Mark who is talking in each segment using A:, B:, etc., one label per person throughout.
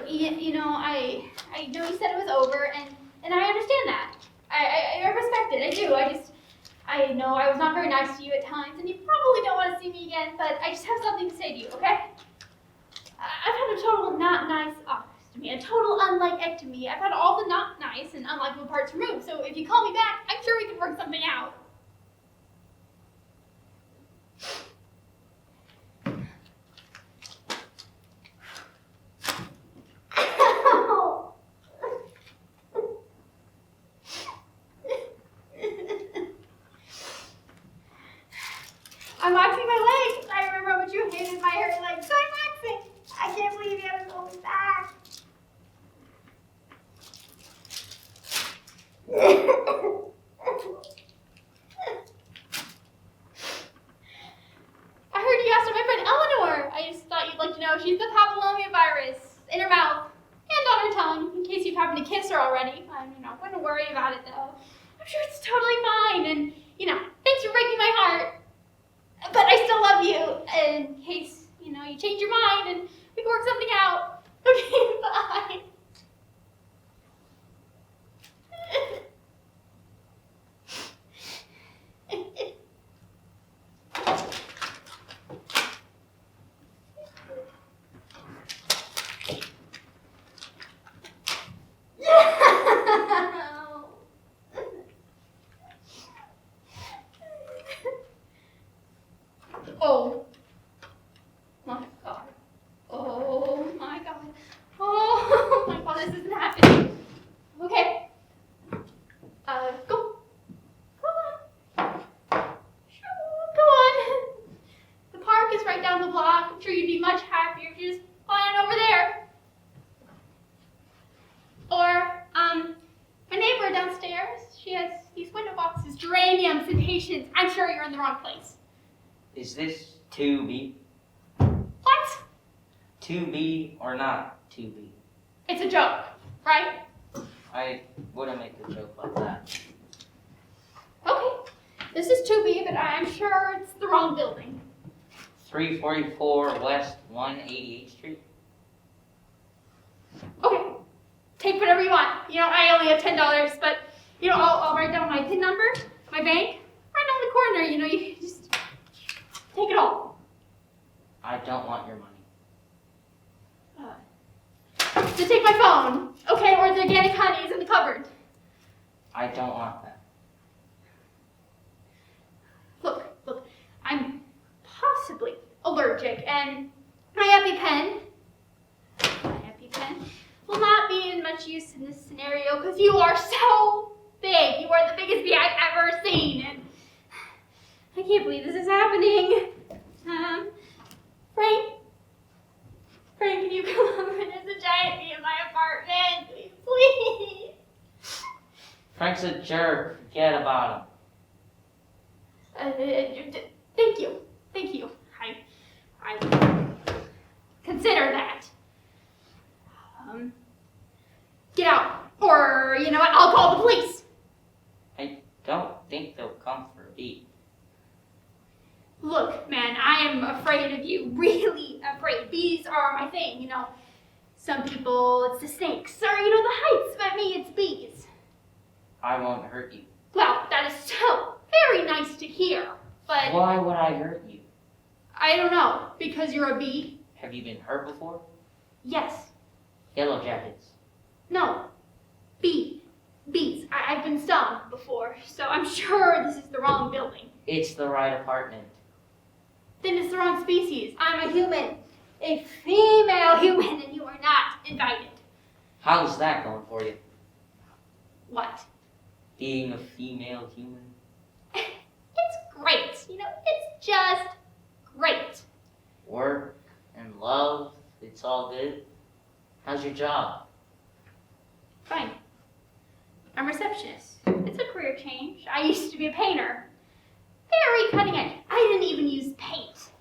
A: I know you said it was over, and I understand that. I respect it. I do. I know I was not very nice to you at times, and you probably don't want to see me again, but I just have something to say to you, okay? I've had a total not nice ostomy, a total unlike-ectomy. I've had all the not nice and unlikable parts removed, so if you call me back, I'm sure we can work something out. I'm waxing my legs. I remember how much you hated my hair legs, so I'm waxing. I can't believe you haven't told me back. I heard you asked my friend Eleanor. I just thought you'd like to know she's the papillomavirus in her mouth and on her tongue, in case you've happened to kiss her already. I wouldn't worry about it though. I'm sure it's totally fine, and thanks for breaking my heart. But I still love you, in case, you change your mind and we can work something out. Okay, bye. Oh my god. Oh my god. Oh my god, this isn't happening. Okay. Go. Go on. Sure, go on. The park is right down the block. I'm sure you'd be much happier if you just fly on over there. Or, my neighbor downstairs, she has these window boxes, geraniums and patience. I'm sure you're in the wrong place.
B: Is this 2B?
A: What?
B: 2B or not 2B?
A: It's a joke, right?
B: I wouldn't make a joke like that.
A: Okay. This is 2B, but I'm sure it's the wrong building.
B: 344 West 188th Street?
A: Okay. Take whatever you want. I only have $10, but, I'll write down my PIN number, my bank, right on the corner. You can just take it all.
B: I don't want your money.
A: So take my phone, okay, or the organic honey is in the cupboard.
B: I don't want that.
A: Look, I'm possibly allergic, and my EpiPen will not be in much use in this scenario because you are so big. You are the biggest bee I've ever seen, and I can't believe this is happening. Frank, can you come over? There's a giant bee in my apartment. Please.
B: Frank's a jerk. Forget about him.
A: Thank you. I consider that. Get out, or you know what? I'll call the police.
B: I don't think they'll come for me.
A: Look, man, I am afraid of you. Really afraid. Bees are my thing. Some people it's the snakes, or the heights, but me it's bees.
B: I won't hurt you.
A: Well, that is so very nice to hear, but
B: Why would I hurt you?
A: I don't know. Because you're a bee?
B: Have you been hurt before?
A: Yes.
B: Yellow Jackets.
A: No. Bees. I've been stung before, so I'm sure this is the wrong building.
B: It's the right apartment.
A: Then it's the wrong species. I'm a human. A female human, and you are not invited.
B: How's that going for you?
A: What?
B: Being a female human?
A: It's great. It's just great.
B: Work and love, it's all good. How's your job?
A: Fine. I'm a receptionist. It's a career change. I used to be a painter. Very cutting edge. I didn't even use paint.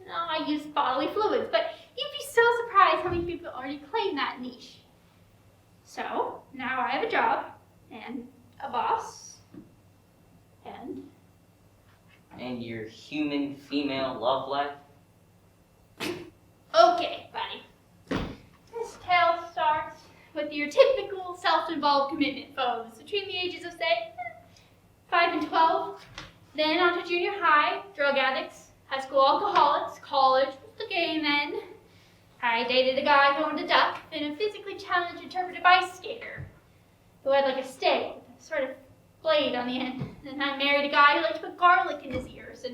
A: I used bodily fluids, but you'd be so surprised how many people already claim that niche. So, now I have a job, and a boss, and
B: your human female love life?
A: okay, buddy. This tale starts your typical self-involved commitment foes between the ages of, say, 5 and 12. Then on to junior high, drug addicts, high school alcoholics, college was the gay men. I dated a guy who owned a duck, and a physically challenged interpretive ice skater who had like a stick with a sort of blade on the end. And I married a guy who liked to put garlic in his ears.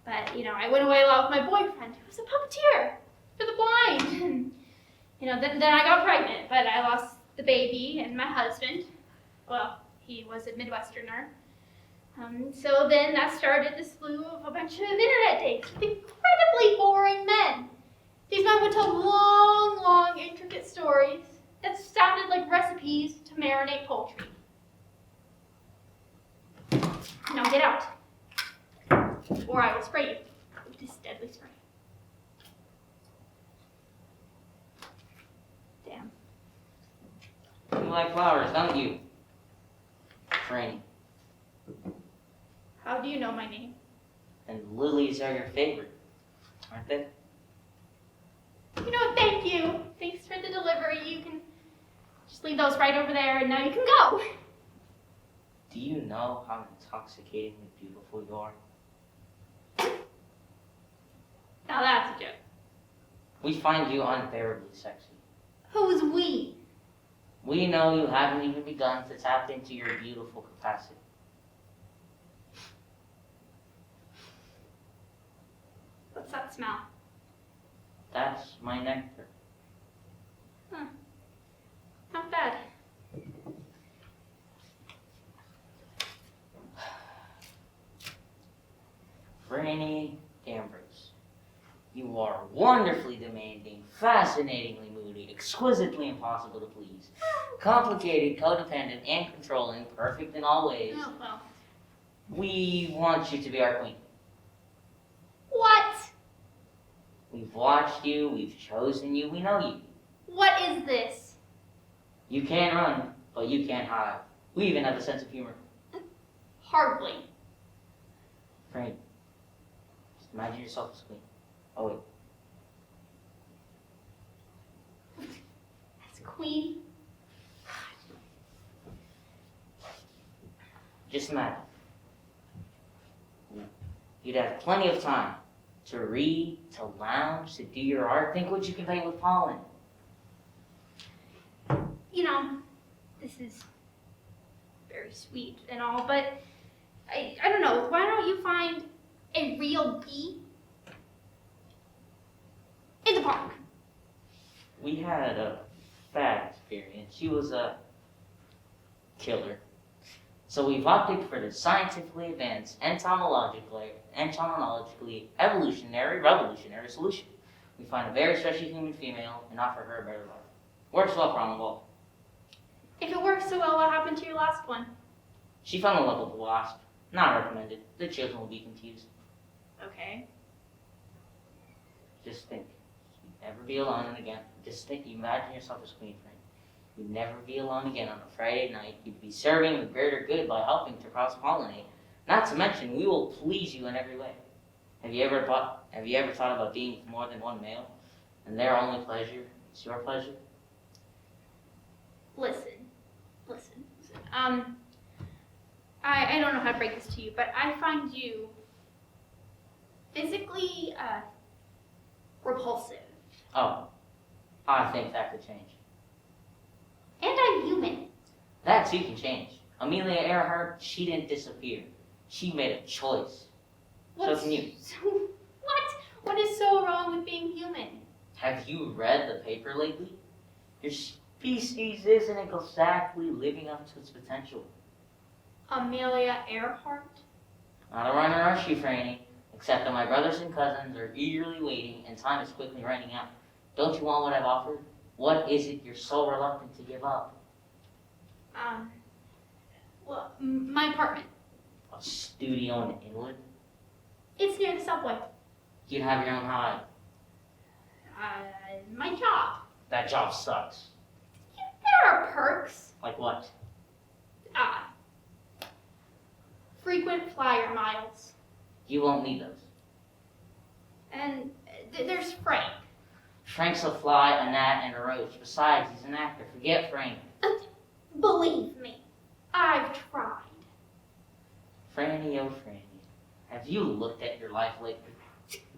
A: But I went away a lot with my boyfriend, who was a puppeteer for the blind. And, then I got pregnant, but I lost the baby and my husband. Well, he was a Midwesterner. So then that started the slew of a bunch of internet dates with incredibly boring men. These men would tell long, intricate stories that sounded like recipes to marinate poultry. Now get out, or I will spray you with this deadly spray. Damn.
B: You like flowers, don't you? Franny.
A: How do you know my name?
B: And lilies are your favorite, aren't they?
A: Thank you. Thanks for the delivery. You can just leave those right over there, and now you can go.
B: Do you know how intoxicatingly beautiful you are?
A: Now that's a joke.
B: We find you unbearably sexy.
A: Who's we?
B: We know you haven't even begun to tap into your beautiful capacity.
A: What's that smell?
B: That's my nectar.
A: Huh. Not bad.
B: Franny Ambrose, you are wonderfully demanding, fascinatingly moody, exquisitely impossible to please, complicated, codependent, and controlling, perfect in all ways.
A: Oh, well.
B: We want you to be our queen.
A: What?
B: We've watched you, we've chosen you, we know you.
A: What is this?
B: You can't run, but you can't hide. We even have a sense of humor.
A: Hardly.
B: Franny, just imagine yourself as queen. Oh wait.
A: As queen?
B: Just imagine. You'd have plenty of time to read, to lounge, to do your art. Think what you can play with pollen.
A: This is very sweet and all, but I don't know. Why don't you find a real bee in the park?
B: We had a bad experience. She was a killer. So we've opted for the scientifically advanced, entomologically, revolutionary solution. We find a very special human female and offer her a better life. Works well for on the wall.
A: If it works so well, what happened to your last one?
B: She fell in love with the wasp. Not recommended. The children will be confused.
A: Okay.
B: Just think. You'd never be alone again. Just think. Imagine yourself as queen, friend. You'd never be alone again on a Friday night. You'd be serving the greater good by helping to cross-pollinate. Not to mention, we will please you in every way. Have you ever thought about being with more than one male, and their only pleasure is your pleasure?
A: Listen. I don't know how to break this to you, but I find you physically repulsive.
B: Oh, I think that could change.
A: And I'm human.
B: That too can change. Amelia Earhart, she didn't disappear. She made a choice. So can you.
A: What? What is so wrong with being human?
B: Have you read the paper lately? Your species isn't exactly living up to its potential.
A: Amelia Earhart?
B: Not a run or rush you, Franny. Except that my brothers and cousins are eagerly waiting and time is quickly running out. Don't you want what I've offered? What is it you're so reluctant to give up?
A: Well, my apartment.
B: A studio in Inwood?
A: It's near the subway.
B: You'd have your own hide.
A: My job.
B: That job sucks.
A: There are perks.
B: Like what?
A: Frequent flyer miles.
B: You won't need those.
A: And there's Frank.
B: Frank's a fly, a gnat, and a roach. Besides, he's an actor. Forget Frank.
A: Believe me, I've tried.
B: Franny, oh Franny, have you looked at your life lately?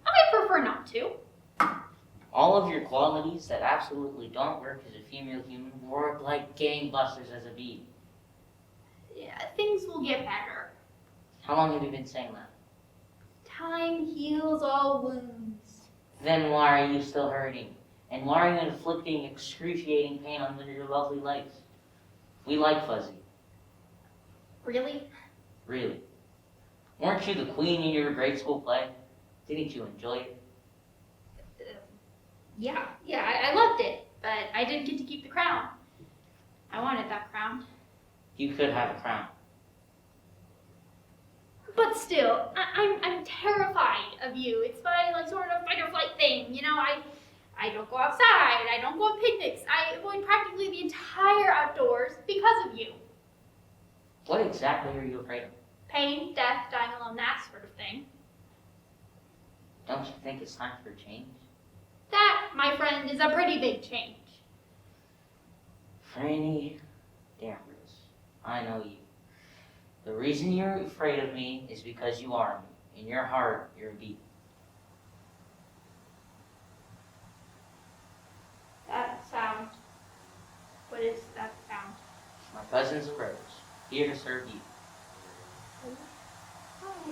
A: I prefer not to.
B: All of your qualities that absolutely don't work as a female human work like gangbusters as a bee.
A: Yeah, things will get better.
B: How long have you been saying that?
A: Time heals all wounds.
B: Then why are you still hurting? And why are you inflicting excruciating pain on your lovely legs? We like Fuzzy.
A: Really?
B: Really. Weren't you the queen in your grade school play? Didn't you enjoy it?
A: Yeah, I loved it, but I didn't get to keep the crown. I wanted that crown.
B: You could have a crown.
A: But still, I'm terrified of you. It's my sort of fight or flight thing. You know, I don't go outside. I don't go on picnics. I avoid practically the entire outdoors because of you.
B: What exactly are you afraid of?
A: Pain, death, dying alone, that sort of thing.
B: Don't you think it's time for a change?
A: That, my friend, is a pretty big change.
B: Franny Danvers, I know you. The reason you're afraid of me is because you are me. In your heart, you're a bee.
A: That sound. What is that sound?
B: My cousin's a rose, here to serve you.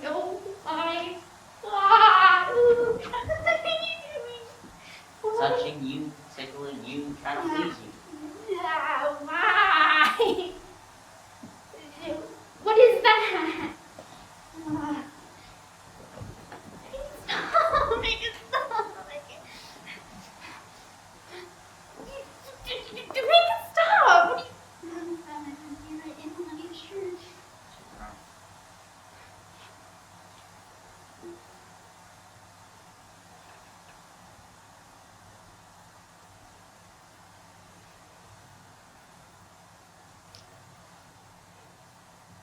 A: Oh my God! What are you doing?
B: Touching you, tickling you, trying to please you.
A: Oh my! What is that? Stop! Make it stop! Make it stop! What are you shirt?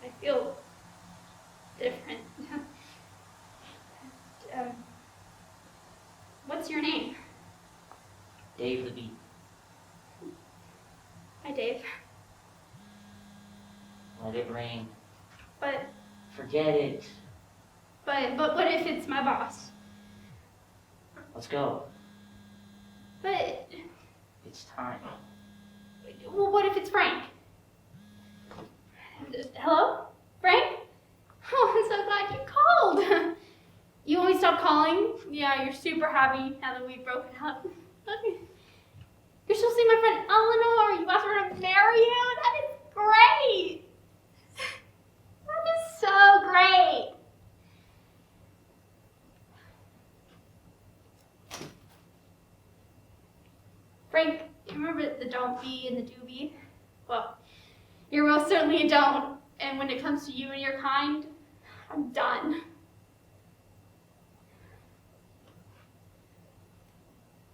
A: I feel different. What's your name?
B: Dave the bee.
A: Hi, Dave.
B: Let it rain.
A: But
B: Forget it.
A: what if it's my boss?
B: Let's go.
A: But
B: It's time.
A: well, what if it's Frank? Hello, Frank? Oh, I'm so glad you called. You always stop calling? Yeah, you're super happy now that we've broken up. You're still seeing my friend Eleanor. You asked her to marry you? That is great. That is so great. Frank, you remember the don't be and the do be? Well, you're most certainly a don't. And when it comes to you and your kind, I'm done.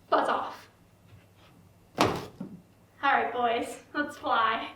A: Buzz off. All right, boys, let's fly.